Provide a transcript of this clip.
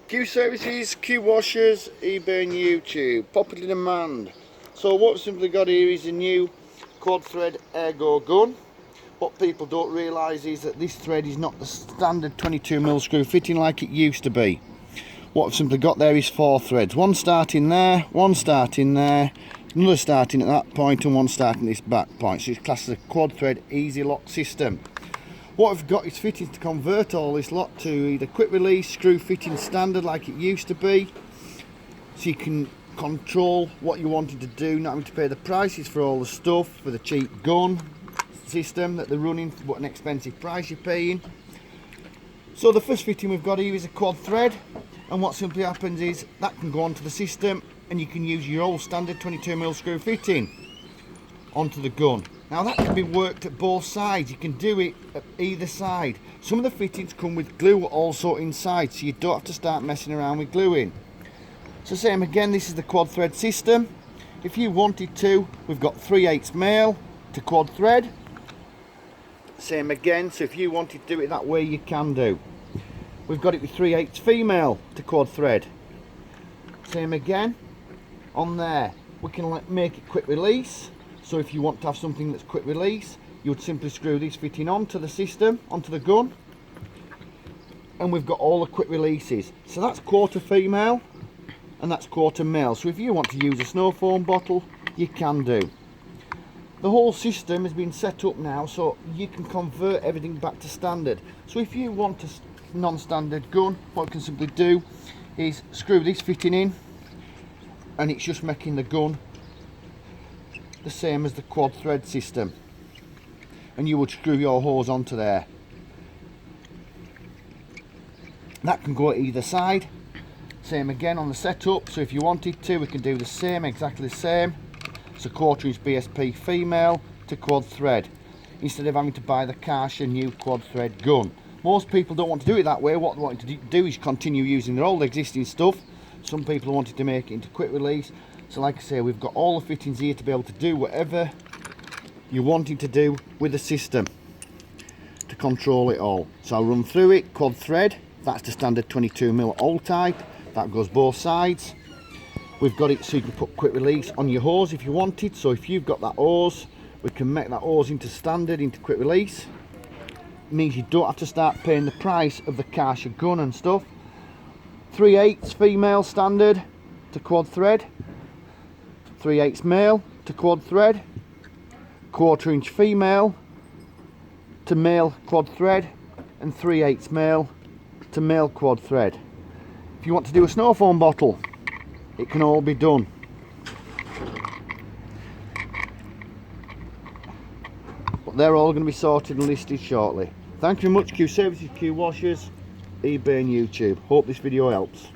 Q services, Q washers, eBay and YouTube, popular demand. So what we've simply got here is a new quad thread ergo gun. What people don't realise is that this thread is not the standard 22mm screw fitting like it used to be. What I've simply got there is 4 threads, one starting there, one starting there, another starting at that point and one starting at this back point. So it's classed as a quad thread Easylock system. What I've got is fittings to convert all this lot to either quick release, screw fitting standard like it used to be, so you can control what you wanted to do, not having to pay the prices for all the stuff, for the cheap gun system that they're running, for what an expensive price you're paying. So the first fitting we've got here is a quad thread, and what simply happens is that can go onto the system and you can use your old standard 22mm screw fitting onto the gun. Now that can be worked at both sides, you can do it at either side. Some of the fittings come with glue also inside, so you don't have to start messing around with gluing. So same again, this is the quad thread system. If you wanted to, we've got 3/8 male to quad thread. Same again, so if you wanted to do it that way you can do. We've got it with 3/8 female to quad thread. Same again, on there. We can make it quick release. So if you want to have something that's quick release, you would simply screw this fitting onto the system, onto the gun, and we've got all the quick releases. So that's quarter female and that's quarter male. So if you want to use a snow foam bottle, you can do. The whole system has been set up now so you can convert everything back to standard. So if you want a non-standard gun, what you can simply do is screw this fitting in, and it's just making the gun the same as the quad thread system, and you would screw your hose onto there. That can go at either side. Same again on the setup, so if you wanted to, we can do the same, exactly the same. So 1/4" BSP female to quad thread, instead of having to buy the Karcher new quad thread gun. Most people don't want to do it that way. What they want to do is continue using their old existing stuff. Some people wanted to make it into quick release. So like I say, we've got all the fittings here to be able to do whatever you're wanting to do with the system to control it all. So I'll run through it. Quad thread, that's the standard 22mm old type, that goes both sides. We've got it so you can put quick release on your hose if you wanted. So if you've got that hose, we can make that hose into standard, into quick release. It means you don't have to start paying the price of the Karcher gun and stuff. 3/8 female standard to quad thread, 3/8 male to quad thread, 1/4" female to male quad thread, and 3/8 male to male quad thread. If you want to do a snow foam bottle, it can all be done. But they're all going to be sorted and listed shortly. Thank you very much, Q Services, Q Washers, eBay and YouTube. Hope this video helps.